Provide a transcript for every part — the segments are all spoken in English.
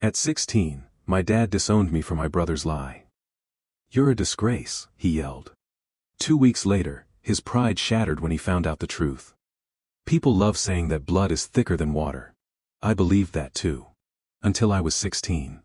At 16, my dad disowned me for my brother's lie. "You're a disgrace," he yelled. 2 weeks later, his pride shattered when he found out the truth. People love saying that blood is thicker than water. I believed that too. Until I was 16.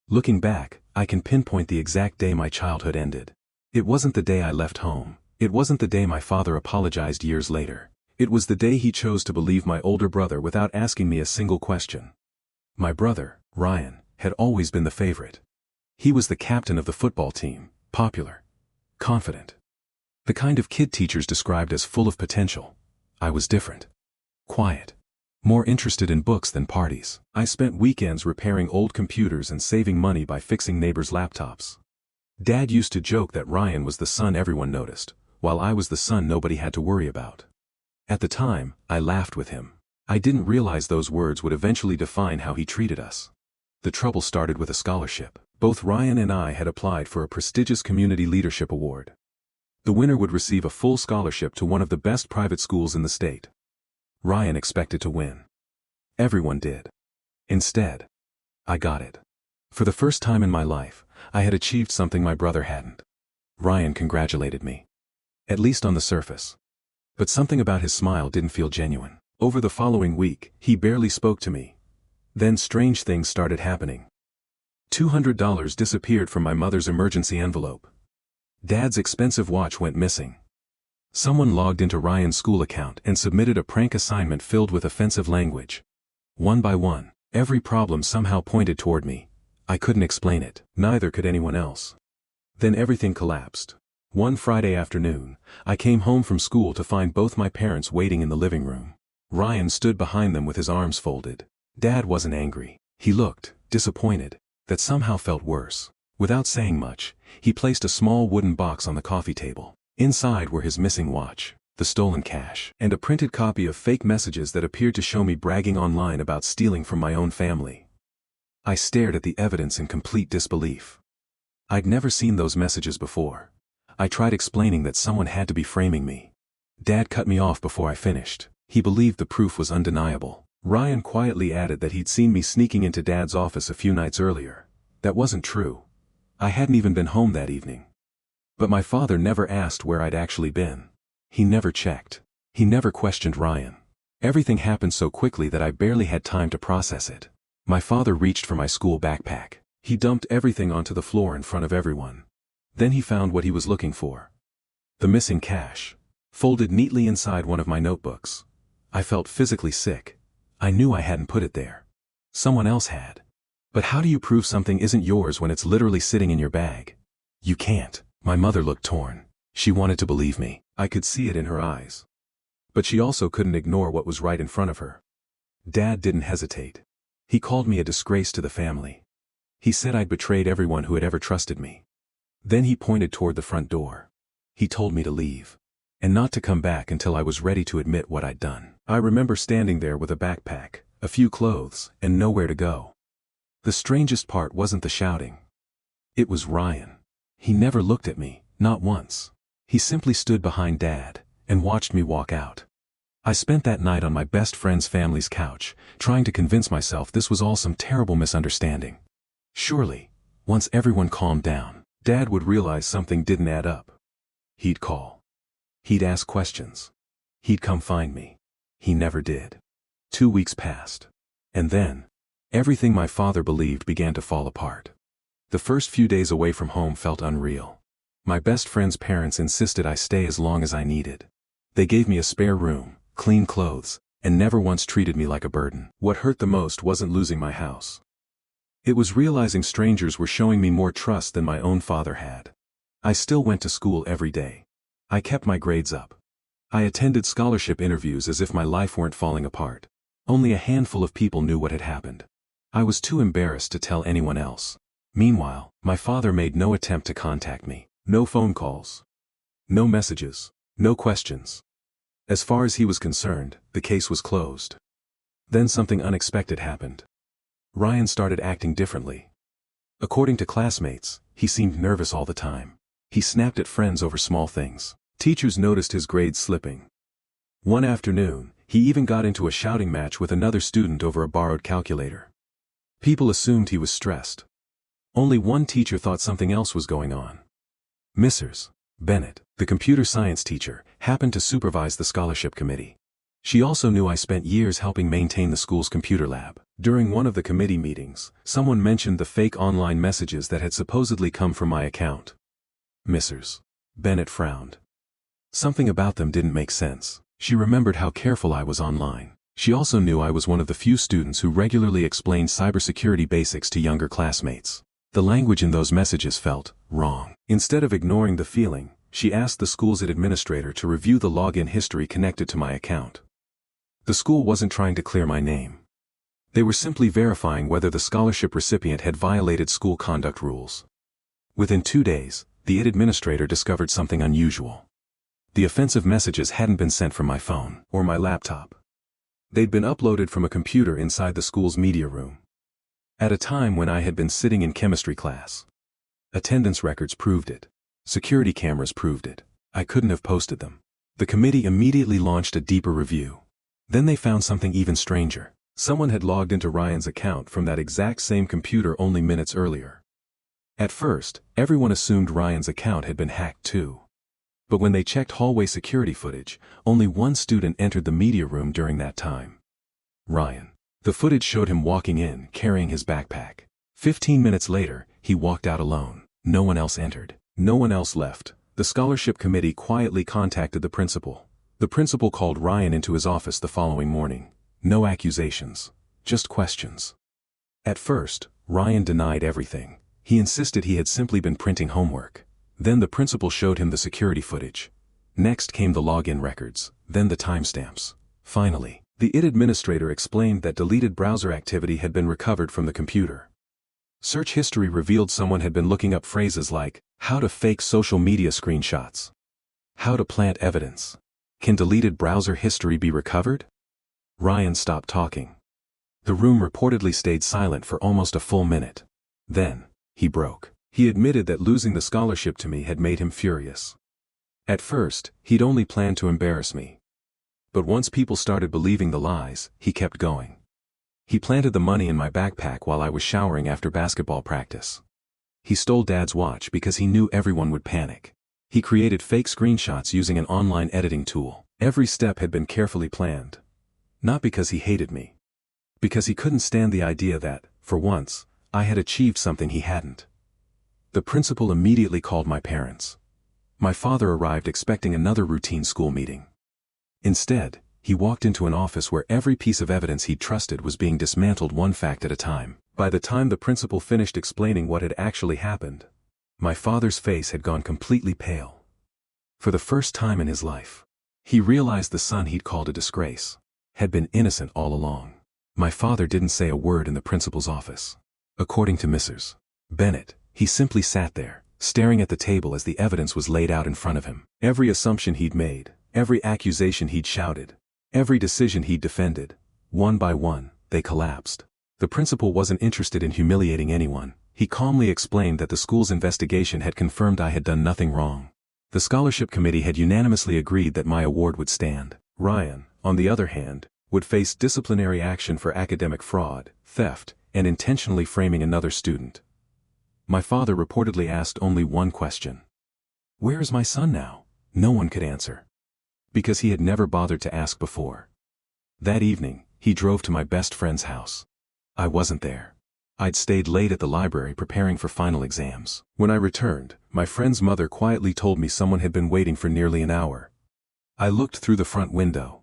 Looking back, I can pinpoint the exact day my childhood ended. It wasn't the day I left home. It wasn't the day my father apologized years later. It was the day he chose to believe my older brother without asking me a single question. My brother, Ryan, had always been the favorite. He was the captain of the football team, popular, confident. The kind of kid teachers described as full of potential. I was different. Quiet. More interested in books than parties. I spent weekends repairing old computers and saving money by fixing neighbors' laptops. Dad used to joke that Ryan was the son everyone noticed, while I was the son nobody had to worry about. At the time, I laughed with him. I didn't realize those words would eventually define how he treated us. The trouble started with a scholarship. Both Ryan and I had applied for a prestigious community leadership award. The winner would receive a full scholarship to one of the best private schools in the state. Ryan expected to win. Everyone did. Instead, I got it. For the first time in my life, I had achieved something my brother hadn't. Ryan congratulated me. At least on the surface. But something about his smile didn't feel genuine. Over the following week, he barely spoke to me. Then strange things started happening. $200 disappeared from my mother's emergency envelope. Dad's expensive watch went missing. Someone logged into Ryan's school account and submitted a prank assignment filled with offensive language. One by one, every problem somehow pointed toward me. I couldn't explain it. Neither could anyone else. Then everything collapsed. One Friday afternoon, I came home from school to find both my parents waiting in the living room. Ryan stood behind them with his arms folded. Dad wasn't angry. He looked disappointed. That somehow felt worse. Without saying much, he placed a small wooden box on the coffee table. Inside were his missing watch, the stolen cash, and a printed copy of fake messages that appeared to show me bragging online about stealing from my own family. I stared at the evidence in complete disbelief. I'd never seen those messages before. I tried explaining that someone had to be framing me. Dad cut me off before I finished. He believed the proof was undeniable. Ryan quietly added that he'd seen me sneaking into Dad's office a few nights earlier. That wasn't true. I hadn't even been home that evening. But my father never asked where I'd actually been. He never checked. He never questioned Ryan. Everything happened so quickly that I barely had time to process it. My father reached for my school backpack. He dumped everything onto the floor in front of everyone. Then he found what he was looking for. The missing cash. Folded neatly inside one of my notebooks. I felt physically sick. I knew I hadn't put it there. Someone else had. But how do you prove something isn't yours when it's literally sitting in your bag? You can't. My mother looked torn. She wanted to believe me. I could see it in her eyes. But she also couldn't ignore what was right in front of her. Dad didn't hesitate. He called me a disgrace to the family. He said I'd betrayed everyone who had ever trusted me. Then he pointed toward the front door. He told me to leave. And not to come back until I was ready to admit what I'd done. I remember standing there with a backpack, a few clothes, and nowhere to go. The strangest part wasn't the shouting. It was Ryan. He never looked at me, not once. He simply stood behind Dad, and watched me walk out. I spent that night on my best friend's family's couch, trying to convince myself this was all some terrible misunderstanding. Surely, once everyone calmed down, Dad would realize something didn't add up. He'd call. He'd ask questions. He'd come find me. He never did. 2 weeks passed. And then, everything my father believed began to fall apart. The first few days away from home felt unreal. My best friend's parents insisted I stay as long as I needed. They gave me a spare room, clean clothes, and never once treated me like a burden. What hurt the most wasn't losing my house. It was realizing strangers were showing me more trust than my own father had. I still went to school every day. I kept my grades up. I attended scholarship interviews as if my life weren't falling apart. Only a handful of people knew what had happened. I was too embarrassed to tell anyone else. Meanwhile, my father made no attempt to contact me. No phone calls. No messages. No questions. As far as he was concerned, the case was closed. Then something unexpected happened. Ryan started acting differently. According to classmates, he seemed nervous all the time. He snapped at friends over small things. Teachers noticed his grades slipping. One afternoon, he even got into a shouting match with another student over a borrowed calculator. People assumed he was stressed. Only one teacher thought something else was going on. Mrs. Bennett, the computer science teacher, happened to supervise the scholarship committee. She also knew I spent years helping maintain the school's computer lab. During one of the committee meetings, someone mentioned the fake online messages that had supposedly come from my account. Mrs. Bennett frowned. Something about them didn't make sense. She remembered how careful I was online. She also knew I was one of the few students who regularly explained cybersecurity basics to younger classmates. The language in those messages felt wrong. Instead of ignoring the feeling, she asked the school's administrator to review the login history connected to my account. The school wasn't trying to clear my name. They were simply verifying whether the scholarship recipient had violated school conduct rules. Within 2 days, the administrator discovered something unusual. The offensive messages hadn't been sent from my phone or my laptop. They'd been uploaded from a computer inside the school's media room. At a time when I had been sitting in chemistry class. Attendance records proved it. Security cameras proved it. I couldn't have posted them. The committee immediately launched a deeper review. Then they found something even stranger. Someone had logged into Ryan's account from that exact same computer only minutes earlier. At first, everyone assumed Ryan's account had been hacked too. But when they checked hallway security footage, only one student entered the media room during that time. Ryan. The footage showed him walking in, carrying his backpack. 15 minutes later, he walked out alone. No one else entered. No one else left. The scholarship committee quietly contacted the principal. The principal called Ryan into his office the following morning. No accusations. Just questions. At first, Ryan denied everything. He insisted he had simply been printing homework. Then the principal showed him the security footage. Next came the login records, then the timestamps. Finally, the IT administrator explained that deleted browser activity had been recovered from the computer. Search history revealed someone had been looking up phrases like, how to fake social media screenshots. How to plant evidence. Can deleted browser history be recovered? Ryan stopped talking. The room reportedly stayed silent for almost a full minute. Then, he broke. He admitted that losing the scholarship to me had made him furious. At first, he'd only planned to embarrass me. But once people started believing the lies, he kept going. He planted the money in my backpack while I was showering after basketball practice. He stole Dad's watch because he knew everyone would panic. He created fake screenshots using an online editing tool. Every step had been carefully planned. Not because he hated me. Because he couldn't stand the idea that, for once, I had achieved something he hadn't. The principal immediately called my parents. My father arrived expecting another routine school meeting. Instead, he walked into an office where every piece of evidence he'd trusted was being dismantled one fact at a time. By the time the principal finished explaining what had actually happened, my father's face had gone completely pale. For the first time in his life, he realized the son he'd called a disgrace had been innocent all along. My father didn't say a word in the principal's office. According to Mrs. Bennett, he simply sat there, staring at the table as the evidence was laid out in front of him. Every assumption he'd made, every accusation he'd shouted, every decision he'd defended, one by one, they collapsed. The principal wasn't interested in humiliating anyone. He calmly explained that the school's investigation had confirmed I had done nothing wrong. The scholarship committee had unanimously agreed that my award would stand. Ryan, on the other hand, would face disciplinary action for academic fraud, theft, and intentionally framing another student. My father reportedly asked only one question. Where is my son now? No one could answer. Because he had never bothered to ask before. That evening, he drove to my best friend's house. I wasn't there. I'd stayed late at the library preparing for final exams. When I returned, my friend's mother quietly told me someone had been waiting for nearly an hour. I looked through the front window.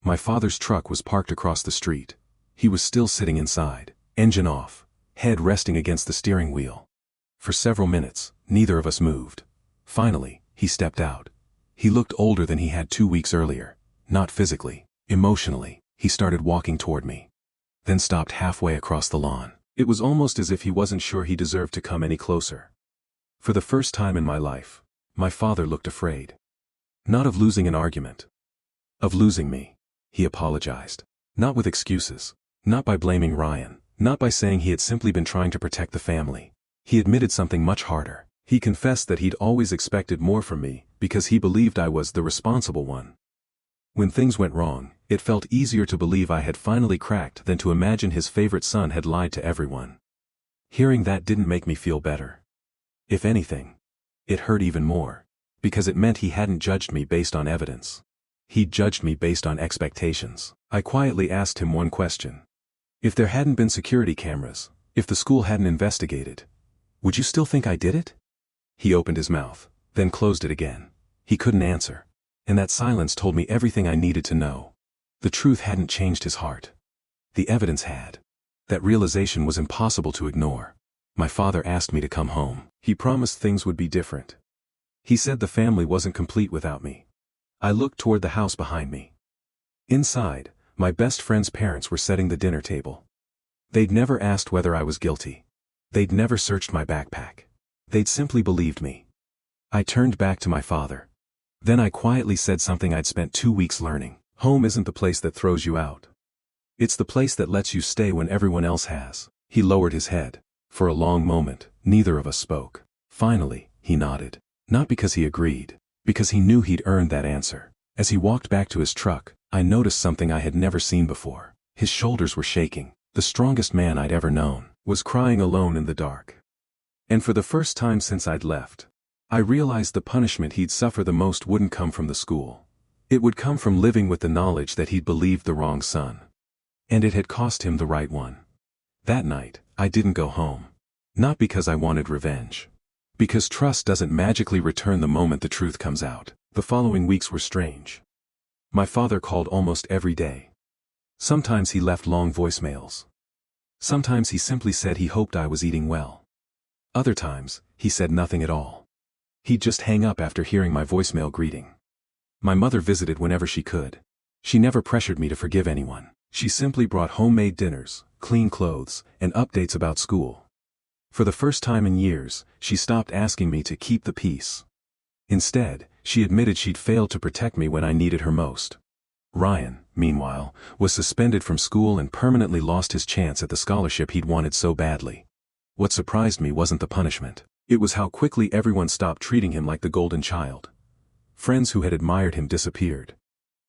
My father's truck was parked across the street. He was still sitting inside, engine off, head resting against the steering wheel. For several minutes, neither of us moved. Finally, he stepped out. He looked older than he had 2 weeks earlier. Not physically, emotionally. He started walking toward me. Then stopped halfway across the lawn. It was almost as if he wasn't sure he deserved to come any closer. For the first time in my life, my father looked afraid. Not of losing an argument. Of losing me. He apologized. Not with excuses. Not by blaming Ryan. Not by saying he had simply been trying to protect the family. He admitted something much harder. He confessed that he'd always expected more from me, because he believed I was the responsible one. When things went wrong, it felt easier to believe I had finally cracked than to imagine his favorite son had lied to everyone. Hearing that didn't make me feel better. If anything, it hurt even more, because it meant he hadn't judged me based on evidence. He'd judged me based on expectations. I quietly asked him one question. If there hadn't been security cameras, if the school hadn't investigated, would you still think I did it? He opened his mouth, then closed it again. He couldn't answer. And that silence told me everything I needed to know. The truth hadn't changed his heart. The evidence had. That realization was impossible to ignore. My father asked me to come home. He promised things would be different. He said the family wasn't complete without me. I looked toward the house behind me. Inside, my best friend's parents were setting the dinner table. They'd never asked whether I was guilty. They'd never searched my backpack. They'd simply believed me. I turned back to my father. Then I quietly said something I'd spent 2 weeks learning. Home isn't the place that throws you out. It's the place that lets you stay when everyone else has. He lowered his head. For a long moment, neither of us spoke. Finally, he nodded. Not because he agreed, because he knew he'd earned that answer. As he walked back to his truck, I noticed something I had never seen before. His shoulders were shaking. The strongest man I'd ever known was crying alone in the dark. And for the first time since I'd left, I realized the punishment he'd suffer the most wouldn't come from the school. It would come from living with the knowledge that he'd believed the wrong son. And it had cost him the right one. That night, I didn't go home. Not because I wanted revenge. Because trust doesn't magically return the moment the truth comes out. The following weeks were strange. My father called almost every day. Sometimes he left long voicemails. Sometimes he simply said he hoped I was eating well. Other times, he said nothing at all. He'd just hang up after hearing my voicemail greeting. My mother visited whenever she could. She never pressured me to forgive anyone. She simply brought homemade dinners, clean clothes, and updates about school. For the first time in years, she stopped asking me to keep the peace. Instead, she admitted she'd failed to protect me when I needed her most. Ryan, meanwhile, was suspended from school and permanently lost his chance at the scholarship he'd wanted so badly. What surprised me wasn't the punishment. It was how quickly everyone stopped treating him like the golden child. Friends who had admired him disappeared.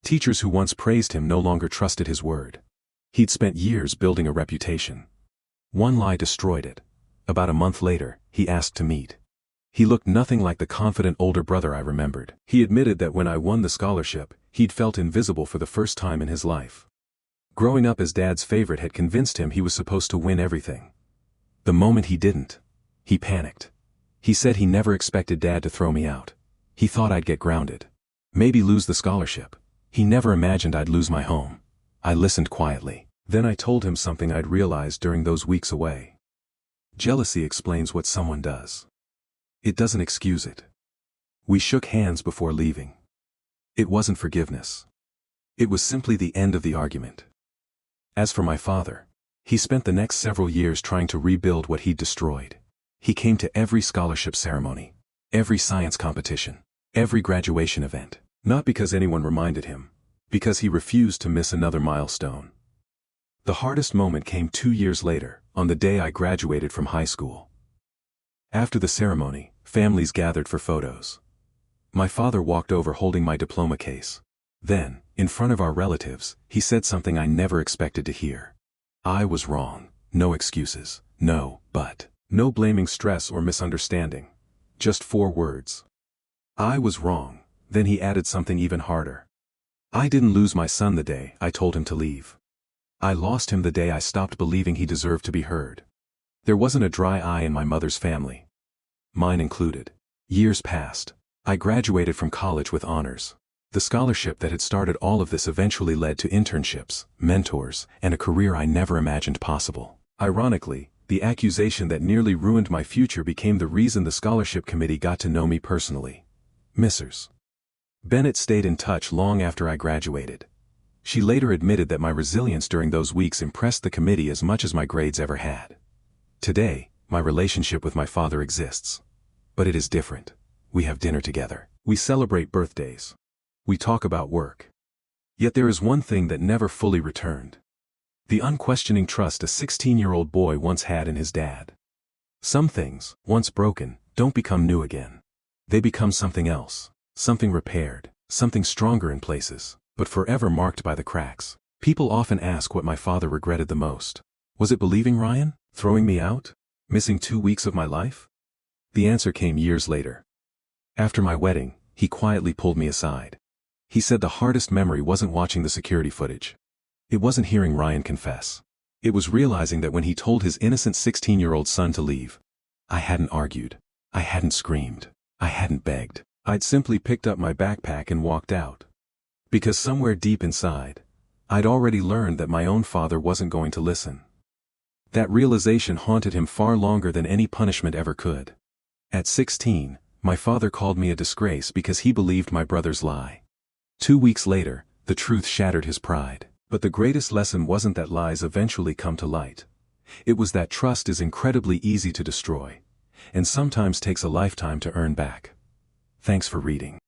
Teachers who once praised him no longer trusted his word. He'd spent years building a reputation. One lie destroyed it. About a month later, he asked to meet. He looked nothing like the confident older brother I remembered. He admitted that when I won the scholarship, he'd felt invisible for the first time in his life. Growing up as Dad's favorite had convinced him he was supposed to win everything. The moment he didn't, he panicked. He said he never expected Dad to throw me out. He thought I'd get grounded. Maybe lose the scholarship. He never imagined I'd lose my home. I listened quietly. Then I told him something I'd realized during those weeks away. Jealousy explains what someone does. It doesn't excuse it. We shook hands before leaving. It wasn't forgiveness. It was simply the end of the argument. As for my father, he spent the next several years trying to rebuild what he'd destroyed. He came to every scholarship ceremony, every science competition, every graduation event, not because anyone reminded him, because he refused to miss another milestone. The hardest moment came 2 years later, on the day I graduated from high school. After the ceremony, families gathered for photos. My father walked over holding my diploma case. Then, in front of our relatives, he said something I never expected to hear. I was wrong. No excuses. No, but. No blaming stress or misunderstanding. Just 4 words. I was wrong. Then he added something even harder. I didn't lose my son the day I told him to leave. I lost him the day I stopped believing he deserved to be heard. There wasn't a dry eye in my mother's family. Mine included. Years passed. I graduated from college with honors. The scholarship that had started all of this eventually led to internships, mentors, and a career I never imagined possible. Ironically, the accusation that nearly ruined my future became the reason the scholarship committee got to know me personally. Mrs. Bennett stayed in touch long after I graduated. She later admitted that my resilience during those weeks impressed the committee as much as my grades ever had. Today, my relationship with my father exists. But it is different. We have dinner together. We celebrate birthdays. We talk about work. Yet there is one thing that never fully returned. The unquestioning trust a 16-year-old boy once had in his dad. Some things, once broken, don't become new again. They become something else, something repaired, something stronger in places. but forever marked by the cracks. People often ask what my father regretted the most. Was it believing Ryan? Throwing me out? Missing 2 weeks of my life? The answer came years later. After my wedding, he quietly pulled me aside. He said the hardest memory wasn't watching the security footage. It wasn't hearing Ryan confess. It was realizing that when he told his innocent 16-year-old son to leave, I hadn't argued. I hadn't screamed. I hadn't begged. I'd simply picked up my backpack and walked out. Because somewhere deep inside, I'd already learned that my own father wasn't going to listen. That realization haunted him far longer than any punishment ever could. At 16, my father called me a disgrace because he believed my brother's lie. 2 weeks later, the truth shattered his pride. But the greatest lesson wasn't that lies eventually come to light. It was that trust is incredibly easy to destroy, and sometimes takes a lifetime to earn back. Thanks for reading.